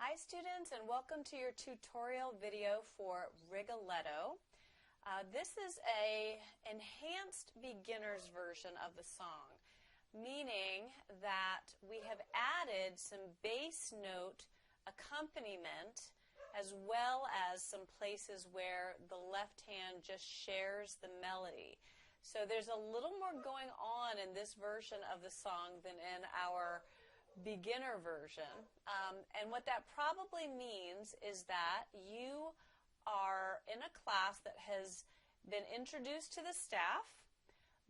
Hi students, and welcome to your tutorial video for Rigoletto. This is a enhanced beginner's version of the song, meaning that we have added some bass note accompaniment as well as some places where the left hand just shares the melody. So there's a little more going on in this version of the song than in our beginner version, and what that probably means is that you are in a class that has been introduced to the staff,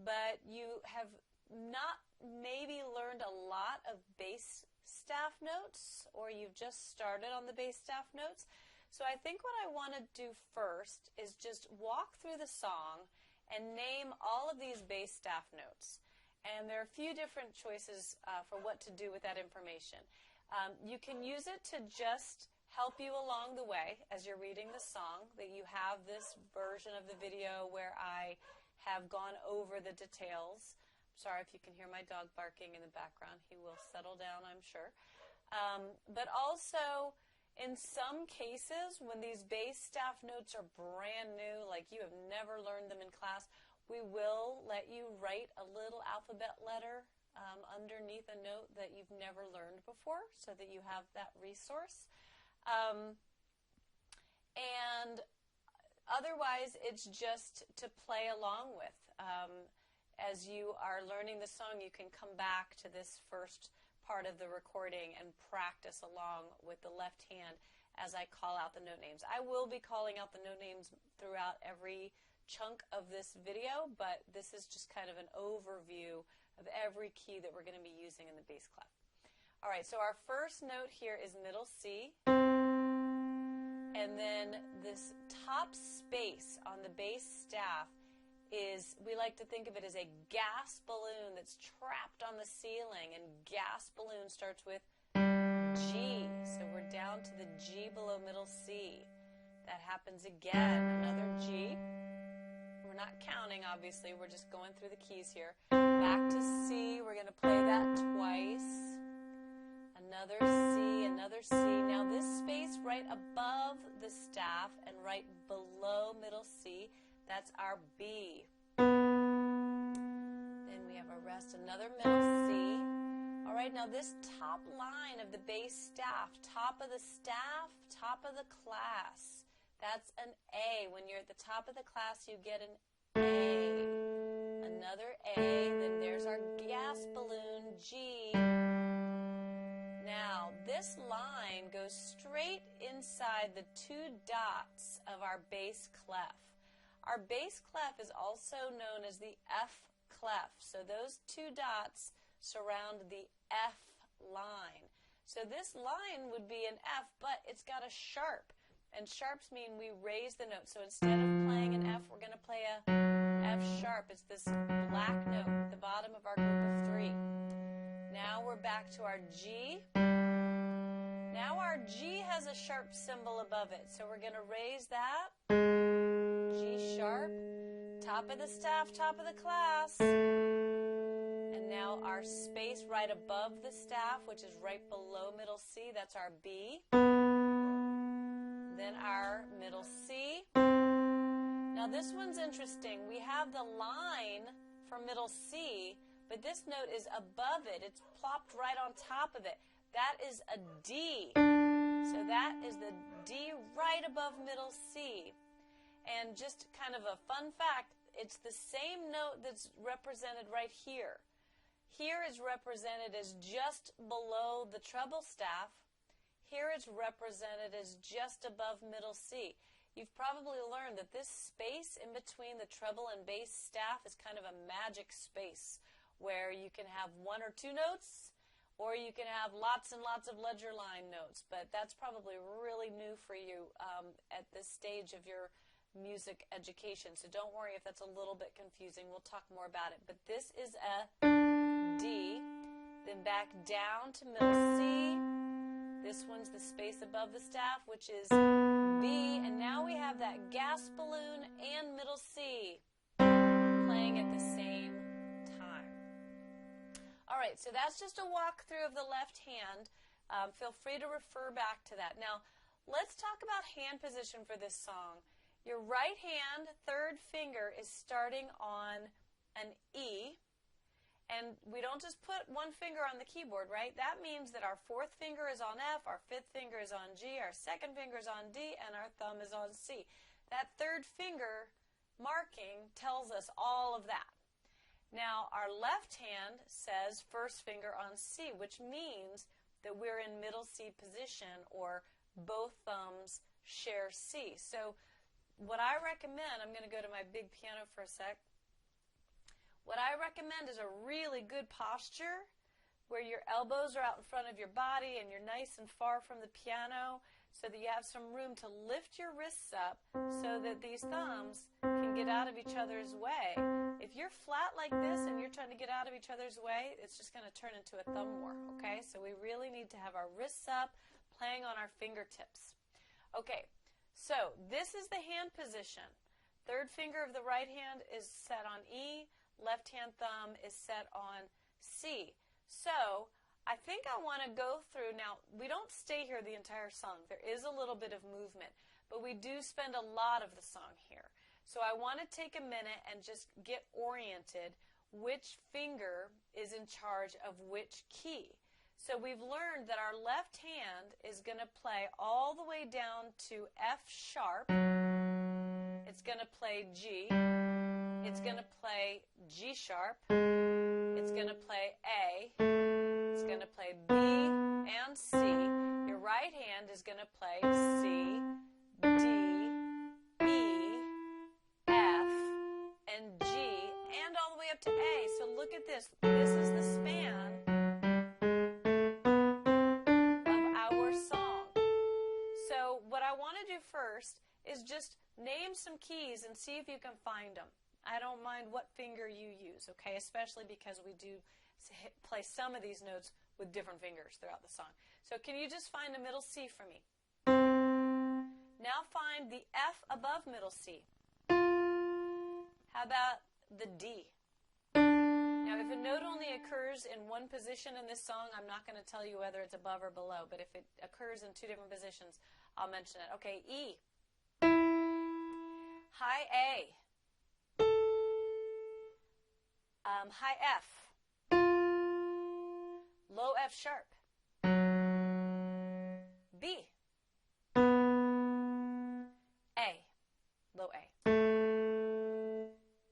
but you have not maybe learned a lot of bass staff notes, or you've just started on the bass staff notes. So I think what I want to do first is just walk through the song and name all of these bass staff notes. And there are a few different choices for what to do with that information. You can use it to just help you along the way as you're reading the song, that you have this version of the video where I have gone over the details. Sorry if you can hear my dog barking in the background. He will settle down, I'm sure. But also, in some cases, when these bass staff notes are brand new, like you have never learned them in class, we will let you write a little alphabet letter underneath a note that you've never learned before, so that you have that resource. And otherwise, it's just to play along with. As you are learning the song, you can come back to this first part of the recording and practice along with the left hand as I call out the note names. I will be calling out the note names throughout every chunk of this video, but this is just kind of an overview of every key that we're going to be using in the bass clef. All right, so our first note here is middle C, and then this top space on the bass staff is, we like to think of it as a gas balloon that's trapped on the ceiling, and gas balloon starts with G, so we're down to the G below middle C. That happens again, another G. We're not counting, obviously, we're just going through the keys here. Back to C, we're going to play that twice. Another C, another C. Now this space right above the staff and right below middle C, that's our B. Then we have a rest, another middle C. All right, now this top line of the bass staff, top of the staff, top of the class, that's an A. When you're at the top of the class, you get an A. Another A, then there's our gas balloon, G. Now, this line goes straight inside the two dots of our bass clef. Our bass clef is also known as the F clef. So those two dots surround the F line. So this line would be an F, but it's got a sharp. And sharps mean we raise the note. So instead of playing an F, we're going to play a F sharp. It's this black note at the bottom of our group of three. Now we're back to our G. Now our G has a sharp symbol above it. So we're going to raise that. G sharp. Top of the staff, top of the class. And now our space right above the staff, which is right below middle C, that's our B. Then our middle C. Now this one's interesting. We have the line for middle C, but this note is above it. It's plopped right on top of it. That is a D. So that is the D right above middle C. And just kind of a fun fact, it's the same note that's represented right here. Here is represented as just below the treble staff. Here it's represented as just above middle C. You've probably learned that this space in between the treble and bass staff is kind of a magic space where you can have one or two notes, or you can have lots and lots of ledger line notes. But that's probably really new for you at this stage of your music education. So don't worry if that's a little bit confusing. We'll talk more about it. But this is a D. Then back down to middle C. This one's the space above the staff, which is B, and now we have that gas balloon and middle C playing at the same time. All right, so that's just a walkthrough of the left hand. Feel free to refer back to that. Now, let's talk about hand position for this song. Your right hand, third finger, is starting on an E. And we don't just put one finger on the keyboard, right? That means that our fourth finger is on F, our fifth finger is on G, our second finger is on D, and our thumb is on C. That third finger marking tells us all of that. Now, our left hand says first finger on C, which means that we're in middle C position, or both thumbs share C. So what I recommend, I'm going to go to my big piano for a sec. What I recommend is a really good posture where your elbows are out in front of your body and you're nice and far from the piano so that you have some room to lift your wrists up so that these thumbs can get out of each other's way. If you're flat like this and you're trying to get out of each other's way, it's just going to turn into a thumb war, okay? So we really need to have our wrists up, playing on our fingertips. Okay, so this is the hand position. Third finger of the right hand is set on E. Left hand thumb is set on C. So I think I want to go through, now we don't stay here the entire song. There is a little bit of movement, but we do spend a lot of the song here. So I want to take a minute and just get oriented which finger is in charge of which key. So we've learned that our left hand is going to play all the way down to F sharp. It's going to play G. It's going to play G sharp. It's going to play A. It's going to play B and C. Your right hand is going to play C, D, E, F, and G, and all the way up to A. So look at this. This is the span of our song. So what I want to do first is just name some keys and see if you can find them. I don't mind what finger you use, okay, especially because we do play some of these notes with different fingers throughout the song. So can you just find a middle C for me? Now find the F above middle C. How about the D? Now if a note only occurs in one position in this song, I'm not going to tell you whether it's above or below, but if it occurs in two different positions, I'll mention it. Okay, E. High A. High F, low F sharp, B, A, low A,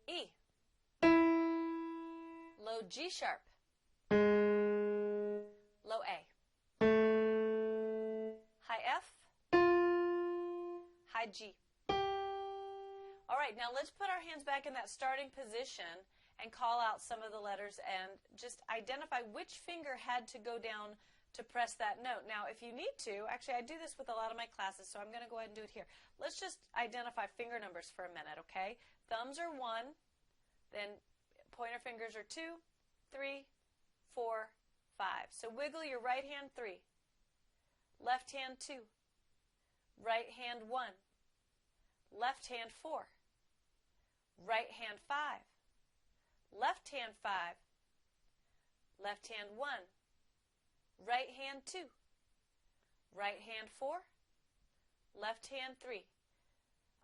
E, low G sharp, low A, high F, high G. All right, now let's put our hands back in that starting position and call out some of the letters and just identify which finger had to go down to press that note. Now, if you need to, actually I do this with a lot of my classes, so I'm going to go ahead and do it here. Let's just identify finger numbers for a minute, okay? Thumbs are 1, then pointer fingers are 2, 3, 4, 5. So wiggle your right hand 3, left hand 2, right hand 1, left hand 4, right hand 5, left hand 5, left hand 1, right hand 2, right hand 4, left hand 3.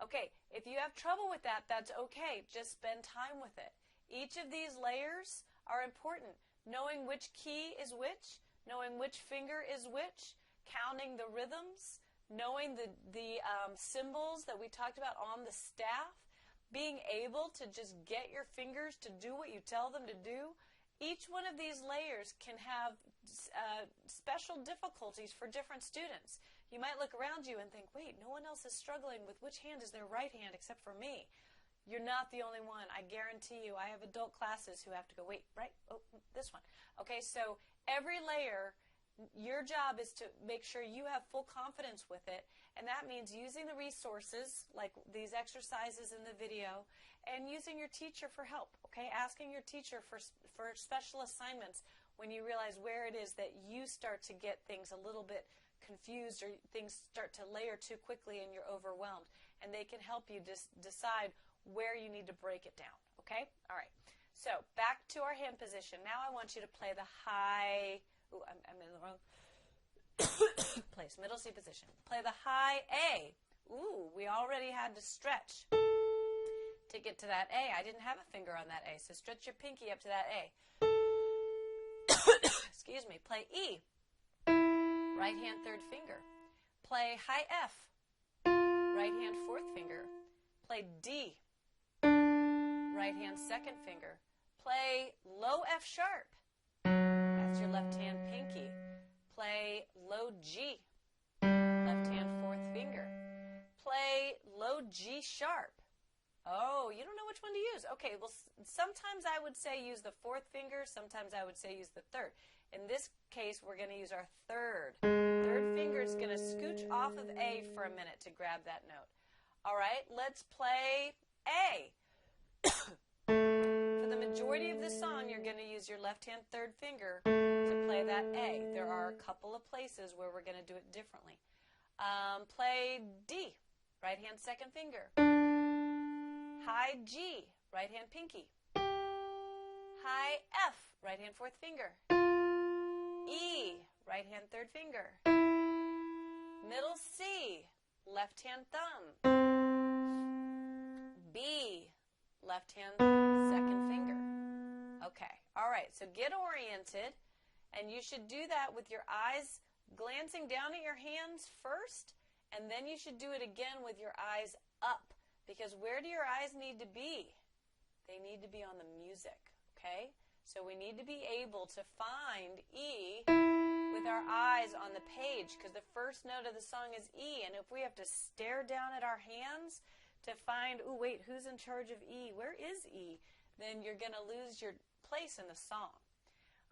Okay, if you have trouble with that, that's okay. Just spend time with it. Each of these layers are important. Knowing which key is which, knowing which finger is which, counting the rhythms, knowing the symbols that we talked about on the staff, being able to just get your fingers to do what you tell them to do. Each one of these layers can have special difficulties for different students. You might look around you and think, wait, no one else is struggling with which hand is their right hand except for me. You're not the only one. I guarantee you, I have adult classes who have to go, wait, right, oh, this one. Okay, so every layer, your job is to make sure you have full confidence with it, and that means using the resources like these exercises in the video and using your teacher for help, okay? Asking your teacher for special assignments when you realize where it is that you start to get things a little bit confused or things start to layer too quickly and you're overwhelmed, and they can help you decide where you need to break it down, okay? All right, so back to our hand position. Now I want you to play the high, ooh, I'm in the wrong, place, middle C position. Play the high A. Ooh, we already had to stretch to get to that A. I didn't have a finger on that A, so stretch your pinky up to that A. Excuse me. Play E. Right hand third finger. Play high F. Right hand fourth finger. Play D. Right hand second finger. Play low F sharp. That's your left hand pinky. Play low G. Left hand fourth finger. Play low G sharp. Oh, you don't know which one to use. Okay, well, sometimes I would say use the fourth finger. Sometimes I would say use the third. In this case, we're going to use our third. Third finger is going to scooch off of A for a minute to grab that note. All right, let's play A. For the majority of this song, you're going to use your left hand third finger to play that A. There are a couple of places where we're going to do it differently. Play D, right hand second finger. High G, right hand pinky. High F, right hand fourth finger. E, right hand third finger. Middle C, left hand thumb. B, left hand second finger. Okay, all right, so get oriented, and you should do that with your eyes glancing down at your hands first, and then you should do it again with your eyes up, because where do your eyes need to be? They need to be on the music, okay? So we need to be able to find E with our eyes on the page, because the first note of the song is E, and if we have to stare down at our hands to find, oh, wait, who's in charge of E? Where is E? Then you're going to lose your place in the song.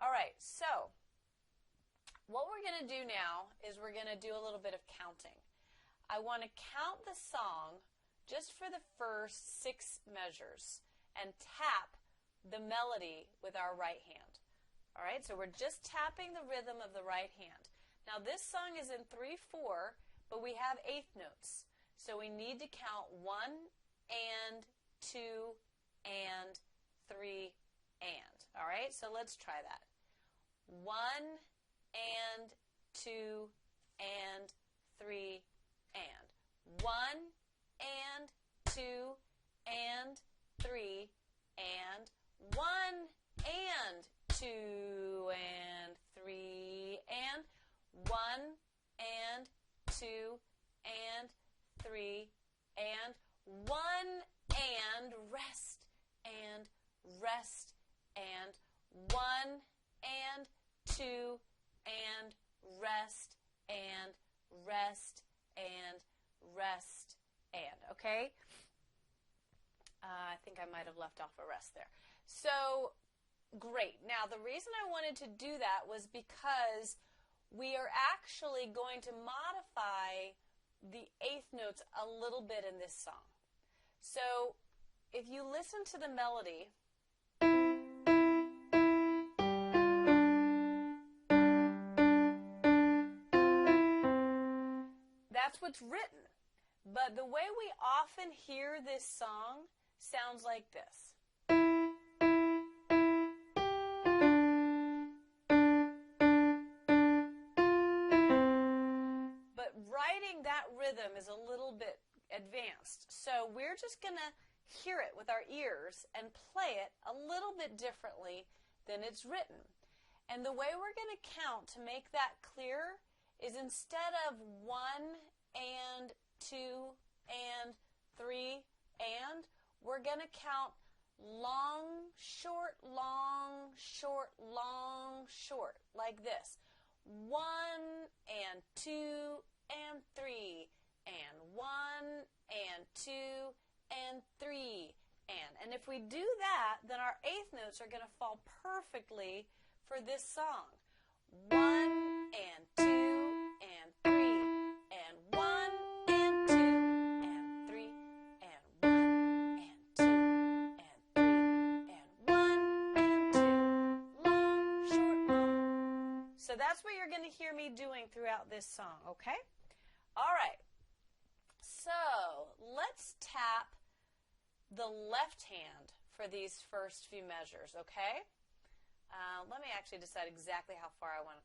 All right, so what we're going to do now is we're going to do a little bit of counting. I want to count the song just for the first 6 measures and tap the melody with our right hand. All right, so we're just tapping the rhythm of the right hand. Now this song is in 3/4, but we have 8th notes. So we need to count 1 and 2 and 3 and. All right, so let's try that. 1 and 2 and 3 and. 1 and 2 and 3 and. 1 and 2 and 3 and. 1 and 2 and 3 and. 1 and rest and rest and. 1 and 2 and rest and rest and rest and. Okay? I think I might have left off a rest there. So, great. Now, the reason I wanted to do that was because we are actually going to modify the 8th notes a little bit in this song. So, if you listen to the melody, that's what's written. But the way we often hear this song sounds like this. But writing that rhythm is a little bit advanced. So we're just going to hear it with our ears and play it a little bit differently than it's written. And the way we're going to count to make that clear is instead of 1 and 2 and 3 and, we're going to count long, short, long, short, long, short, like this. 1 and 2 and 3 and 1 and 2 and 3 and. And if we do that, then our 8th notes are going to fall perfectly for this song. 1 and 2 and 3 and 1 and 2 and 3 and 1 and 2 and 3 and 1 and 2, long, short, long. So that's what you're going to hear me doing throughout this song, okay? All right. So let's tap the left hand for these first few measures, okay? Let me actually decide exactly how far I want to.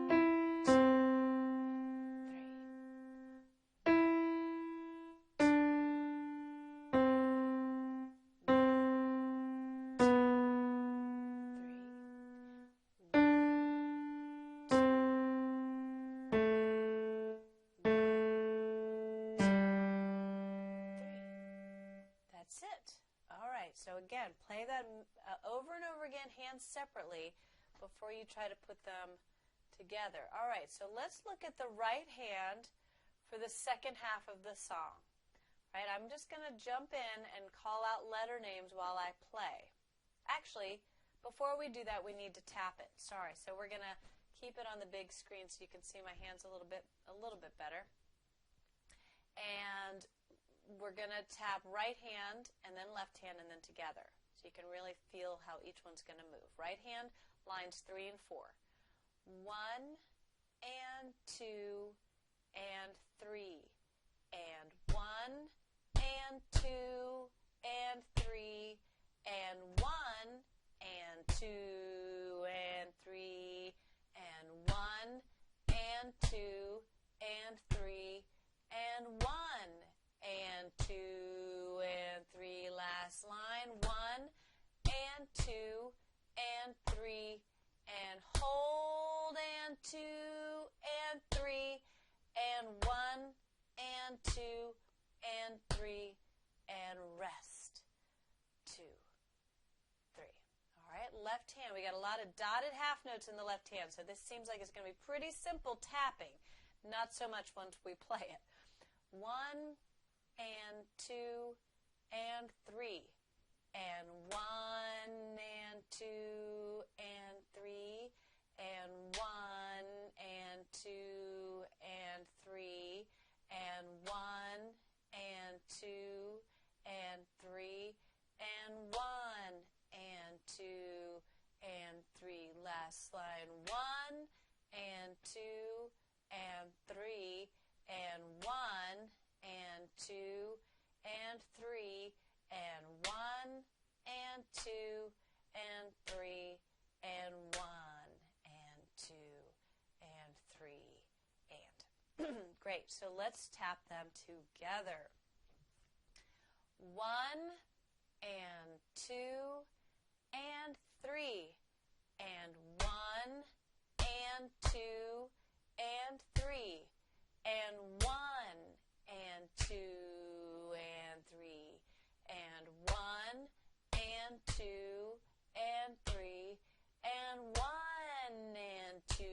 So again, play that over and over again, hands separately, before you try to put them together. All right, so let's look at the right hand for the second half of the song. Right, I'm just going to jump in and call out letter names while I play. Actually, before we do that, we need to tap it. Sorry, so we're going to keep it on the big screen so you can see my hands a little bit better. And we're going to tap right hand and then left hand and then together. So you can really feel how each one's going to move. Right hand, lines 3 and 4. 1 and 2 and 3 and 1 and 2 and 3 and 1 and 2 and 3 and 1 and 2 and 3 and 1 and 2 and 3. Last line. 1 and 2 and 3 and hold and 2 and 3 and 1 and 2 and 3 and rest. 2, 3. All right, left hand. We got a lot of dotted half notes in the left hand, so this seems like it's going to be pretty simple tapping. Not so much once we play it. 1 and 2 and 3 and 1 and 2 and 3 and 1 and 2 and 3 and 1 and 2 and 3 and 1 and 2 and 3. Last line. 1 and 2 and 3 and 1 and 2 and 3 and 1 and 2 and 3 and 1 and 2 and 3 and. Great. So let's tap them together. 1 and 2 and 3 and 1 and 2 and 3 and 1 and 2 and 3 and 1 and 2 and 3 and 1 and 2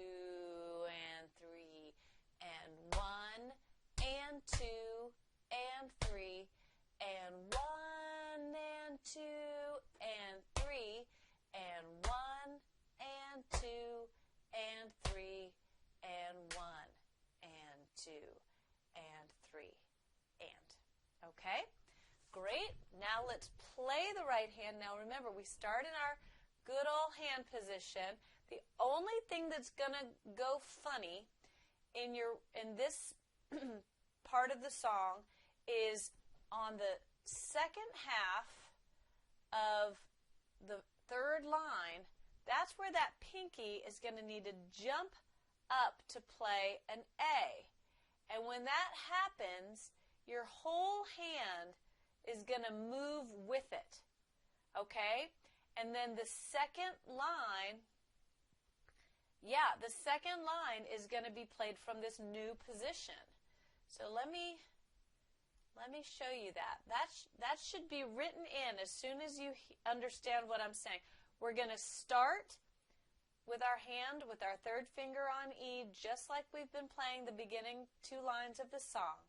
and 3 and 1 and 2 and 3 and 1 and 2 and 3 and 1 and 2 and 3 and 1 and 2 and 3 and. Okay? Great. Now let's play the right hand. Now remember, we start in our good old hand position. The only thing that's going to go funny in this part of the song is on the second half of the third line. That's where that pinky is going to need to jump up to play an A. And when that happens, your whole hand is going to move with it. Okay? And then the second line, the second line is going to be played from this new position. So let me show you that. That should be written in as soon as you understand what I'm saying. We're going to start with our hand, with our third finger on E, just like we've been playing the beginning 2 lines of the song.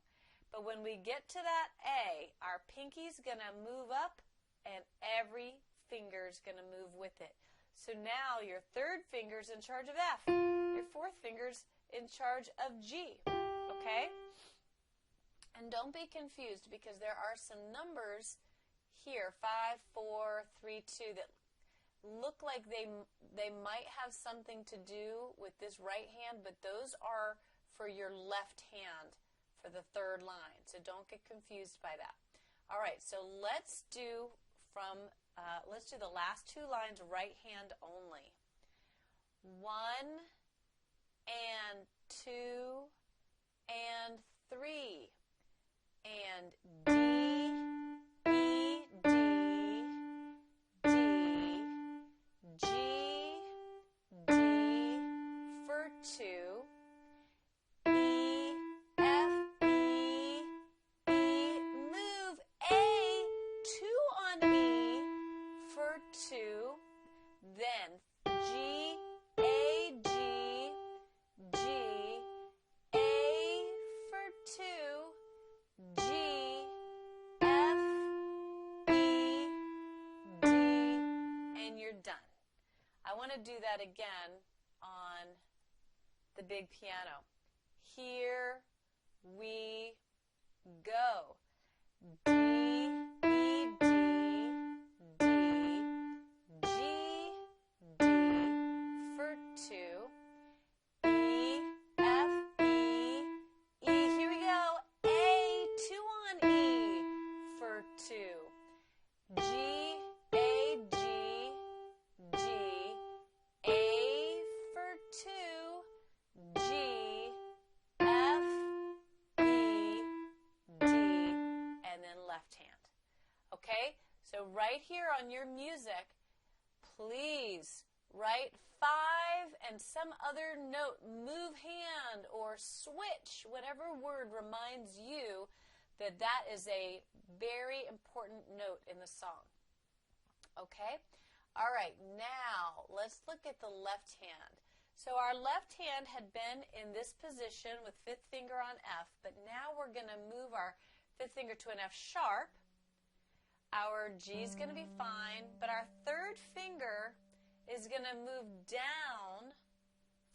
But when we get to that A, our pinky's going to move up and every finger's going to move with it. So now your third finger's in charge of F. Your fourth finger's in charge of G. Okay? And don't be confused because there are some numbers here, 5, 4, 3, 2, that look like they might have something to do with this right hand, but those are for your left hand for the third line. So don't get confused by that. All right, so let's do the last 2 lines right hand only. 1 and 2 and 3 and D, E, D, D, G, D for 2, E, F, E, E, move A, 2 on E, want to do that again on the big piano. Here we go. D, E, D, D, G, D for 2, E, F, E, E, here we go, A, 2 on E for 2, G, A, G, G, A for 2, G, F, E, D, and then left hand. Okay, so right here on your music, please write 5 and some other note, move hand or switch, whatever word reminds you that that is a very important note in the song. Okay? All right, now let's look at the left hand. So our left hand had been in this position with 5th finger on F, but now we're going to move our 5th finger to an F sharp. Our G is going to be fine, but our 3rd finger is going to move down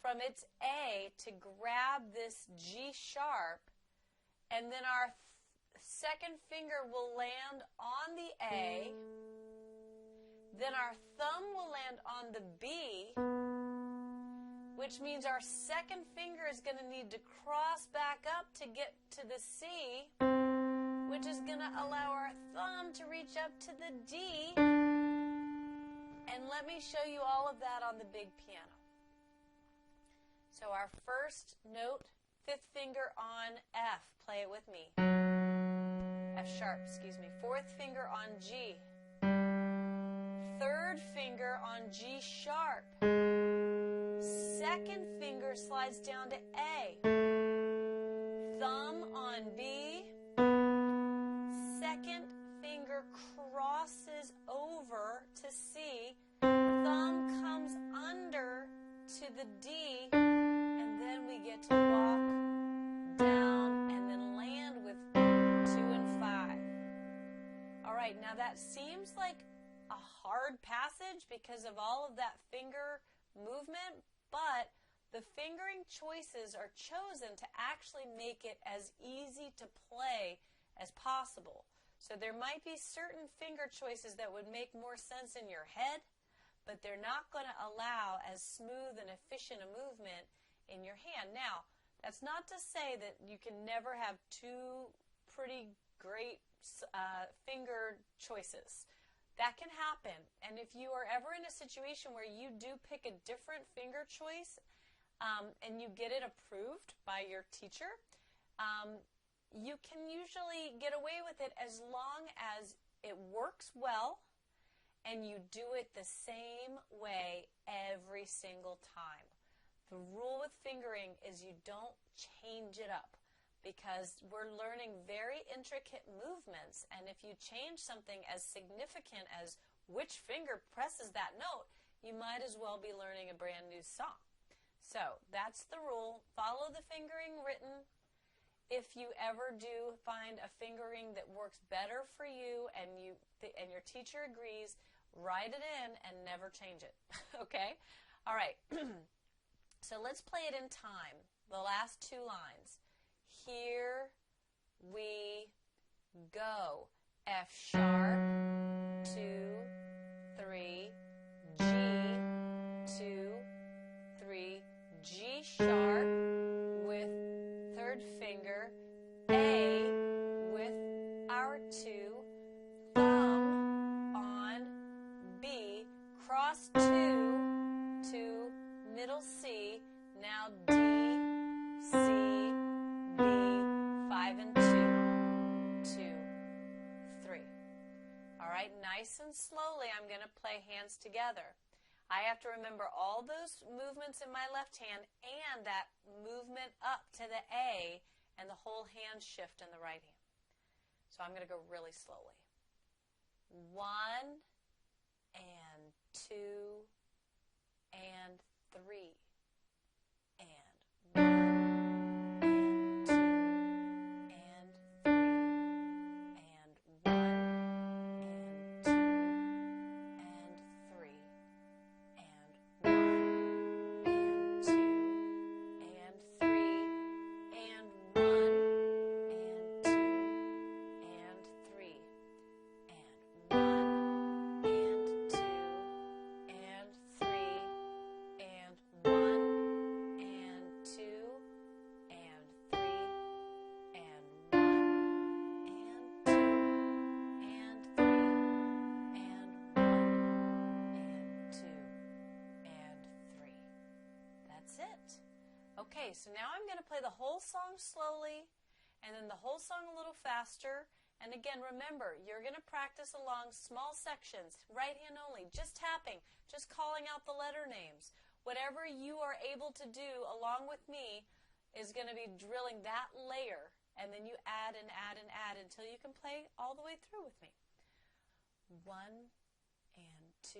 from its A to grab this G sharp, and then our 2nd finger will land on the A, then our thumb will land on the B, which means our 2nd finger is going to need to cross back up to get to the C, which is going to allow our thumb to reach up to the D. And let me show you all of that on the big piano. So our first note, 5th finger on F. Play it with me. F sharp, excuse me. 4th finger on G. 3rd finger on G sharp. 2nd finger slides down to A. Thumb on B. 2nd finger crosses over to C. Thumb comes under to the D. And then we get to walk down and then land with 2 and 5. All right, now that seems like a hard passage because of all of that finger movement, but the fingering choices are chosen to actually make it as easy to play as possible. So there might be certain finger choices that would make more sense in your head, but they're not going to allow as smooth and efficient a movement in your hand. Now, that's not to say that you can never have 2 pretty great finger choices. That can happen, and if you are ever in a situation where you do pick a different finger choice and you get it approved by your teacher, you can usually get away with it as long as it works well and you do it the same way every single time. The rule with fingering is you don't change it up, because we're learning very intricate movements, and if you change something as significant as which finger presses that note, you might as well be learning a brand new song. So that's the rule. Follow the fingering written. If you ever do find a fingering that works better for you and your teacher agrees, write it in and never change it. Okay? All right. So let's play it in time, the last 2 lines. Here we go. F sharp, 2, 3, G, 2, 3, G sharp with 3rd finger, A with our 2, thumb on B, cross 2 to middle C, now D, C, B, 5 and 2, 2, 3. All right, nice and slowly I'm going to play hands together. I have to remember all those movements in my left hand and that movement up to the A and the whole hand shift in the right hand. So I'm going to go really slowly. 1 and 2 and 3 and 1 and 2 and 3 and 1 and 2 and 3 and 1 That's it. Okay, so now I'm going to play the whole song slowly and then the whole song a little faster. And again, remember, you're going to practice along small sections, right hand only, just tapping, just calling out the letter names. Whatever you are able to do along with me is going to be drilling that layer, and then you add and add and add until you can play all the way through with me. 1 and 2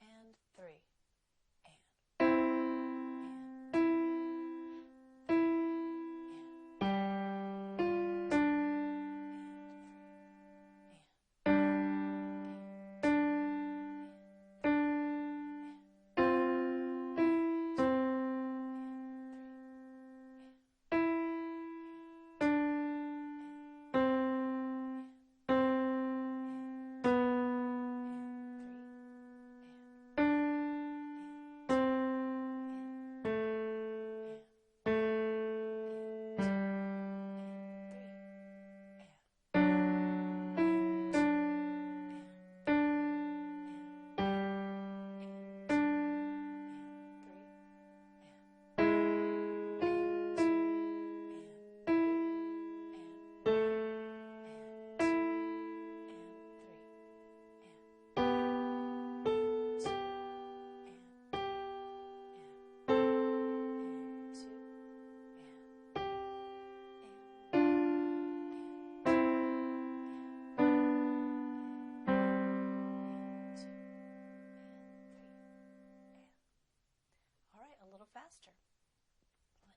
and 3. A little faster. 1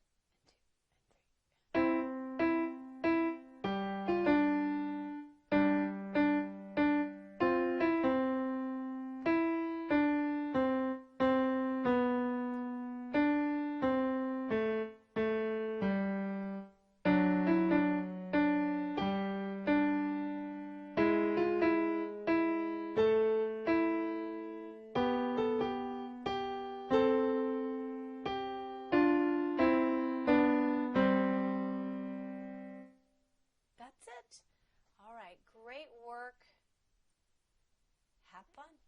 That's it. All right, great work. Have fun.